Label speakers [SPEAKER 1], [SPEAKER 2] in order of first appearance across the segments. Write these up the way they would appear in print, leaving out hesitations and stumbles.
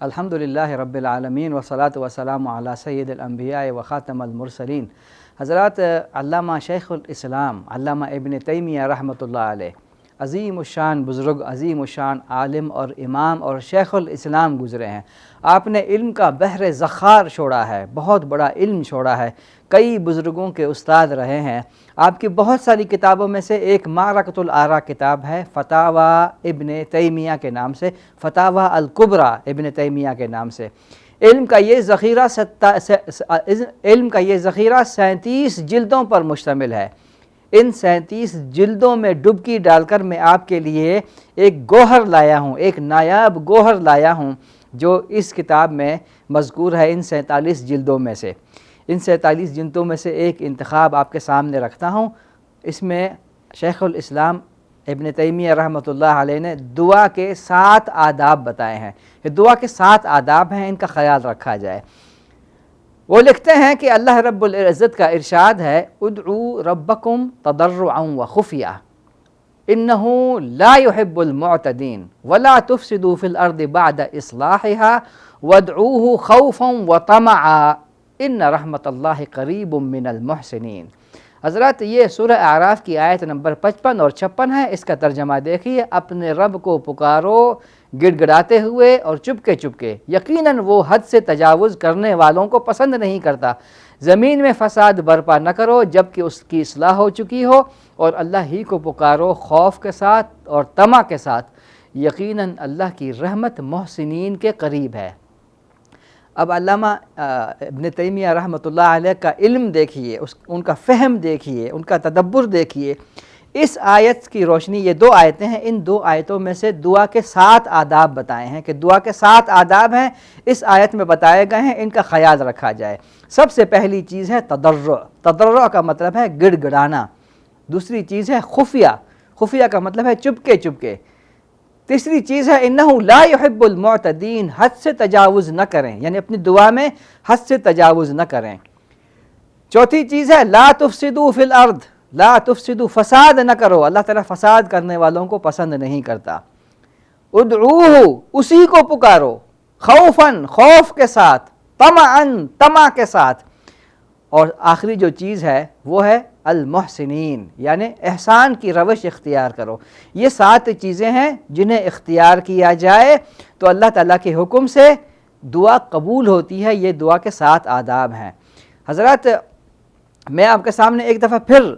[SPEAKER 1] الحمدللہ رب العالمین والصلاة والسلام علی سید الانبیاء و خاتم المرسلین۔ حضرات، علامہ شیخ الاسلام علامہ ابن تیمیہ رحمۃ اللہ علیہ عظیم الشان بزرگ، عظیم الشان عالم اور امام اور شیخ الاسلام گزرے ہیں۔ آپ نے علم کا بحر ذخار چھوڑا ہے، بہت بڑا علم چھوڑا ہے، کئی بزرگوں کے استاد رہے ہیں۔ آپ کی بہت ساری کتابوں میں سے ایک معرکۃ الآراء کتاب ہے، فتاوی ابن تیمیہ کے نام سے، فتاوی الکبریٰ ابن تیمیہ کے نام سے۔ علم کا یہ ذخیرہ 37 جلدوں پر مشتمل ہے۔ ان 37 جلدوں میں ڈبکی ڈال کر میں آپ کے لیے ایک گوہر لایا ہوں، ایک نایاب گوہر لایا ہوں جو اس کتاب میں مذکور ہے۔ ان 47 جلدوں میں سے، ان 47 جلدوں میں سے ایک انتخاب آپ کے سامنے رکھتا ہوں۔ اس میں شیخ الاسلام ابن تیمیہ رحمۃ اللہ علیہ نے دعا کے 7 آداب بتائے ہیں۔ یہ دعا کے 7 آداب ہیں، ان کا خیال رکھا جائے۔ وہ لکھتے ہیں کہ اللہ رب العزت کا ارشاد ہے، ادعوا ربکم تضرعا وخفیہ انہ لا يحب المعتدین ولا تفسدوا فی الارض بعد اصلاحها وادعوه خوفا وطمعا ان رحمت اللہ قریب من المحسنین۔ حضرات، یہ سورہ اعراف کی آیت نمبر 55 اور 56 ہے۔ اس کا ترجمہ دیکھیے، اپنے رب کو پکارو گڑ گڑاتے ہوئے اور چپکے چپکے، یقیناً وہ حد سے تجاوز کرنے والوں کو پسند نہیں کرتا۔ زمین میں فساد برپا نہ کرو جب کہ اس کی اصلاح ہو چکی ہو، اور اللہ ہی کو پکارو خوف کے ساتھ اور طمع کے ساتھ، یقیناً اللہ کی رحمت محسنین کے قریب ہے۔ اب علامہ ابن تیمیہ رحمۃ اللہ علیہ کا علم دیکھیے، ان کا فہم دیکھیے، ان کا تدبر دیکھیے۔ اس آیت کی روشنی، یہ 2 آیتیں ہیں، ان 2 آیتوں میں سے دعا کے 7 آداب بتائے ہیں کہ دعا کے 7 آداب ہیں، اس آیت میں بتائے گئے ہیں، ان کا خیال رکھا جائے۔ سب سے پہلی چیز ہے تضرع۔ تضرع کا مطلب ہے گڑ گڑانا۔ دوسری چیز ہے خفیہ۔ خفیہ کا مطلب ہے چپکے چپکے۔ تیسری چیز ہے انہ لا يحب المعتدین، حد سے تجاوز نہ کریں، یعنی اپنی دعا میں حد سے تجاوز نہ کریں۔ چوتھی چیز ہے لا تفسدوا فی الارض، لا تفسدوا، فساد نہ کرو، اللہ تعالیٰ فساد کرنے والوں کو پسند نہیں کرتا۔ ادعوہ، اسی کو پکارو، خوفاً، خوف کے ساتھ، طمعاً، طمع کے ساتھ، اور آخری جو چیز ہے وہ ہے المحسنین، یعنی احسان کی روش اختیار کرو۔ یہ 7 چیزیں ہیں جنہیں اختیار کیا جائے تو اللہ تعالیٰ کے حکم سے دعا قبول ہوتی ہے۔ یہ دعا کے 7 آداب ہیں۔ حضرات، میں آپ کے سامنے ایک دفعہ پھر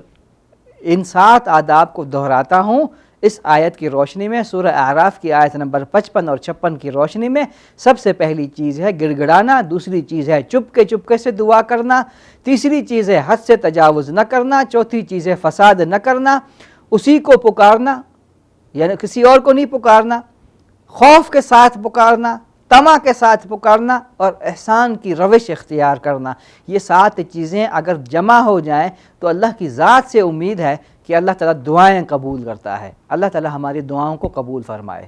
[SPEAKER 1] ان 7 آداب کو دہراتا ہوں اس آیت کی روشنی میں۔ سورہ اعراف کی آیت نمبر 55 اور 56 کی روشنی میں سب سے پہلی چیز ہے گڑ گڑانا، دوسری چیز ہے چپکے چپکے سے دعا کرنا، تیسری چیز ہے حد سے تجاوز نہ کرنا، چوتھی چیز ہے فساد نہ کرنا، اسی کو پکارنا، یعنی کسی اور کو نہیں پکارنا، خوف کے ساتھ پکارنا، طمع کے ساتھ پکارنا، اور احسان کی روش اختیار کرنا۔ یہ 7 چیزیں اگر جمع ہو جائیں تو اللہ کی ذات سے امید ہے کہ اللہ تعالیٰ دعائیں قبول کرتا ہے۔ اللہ تعالیٰ ہماری دعاؤں کو قبول فرمائے۔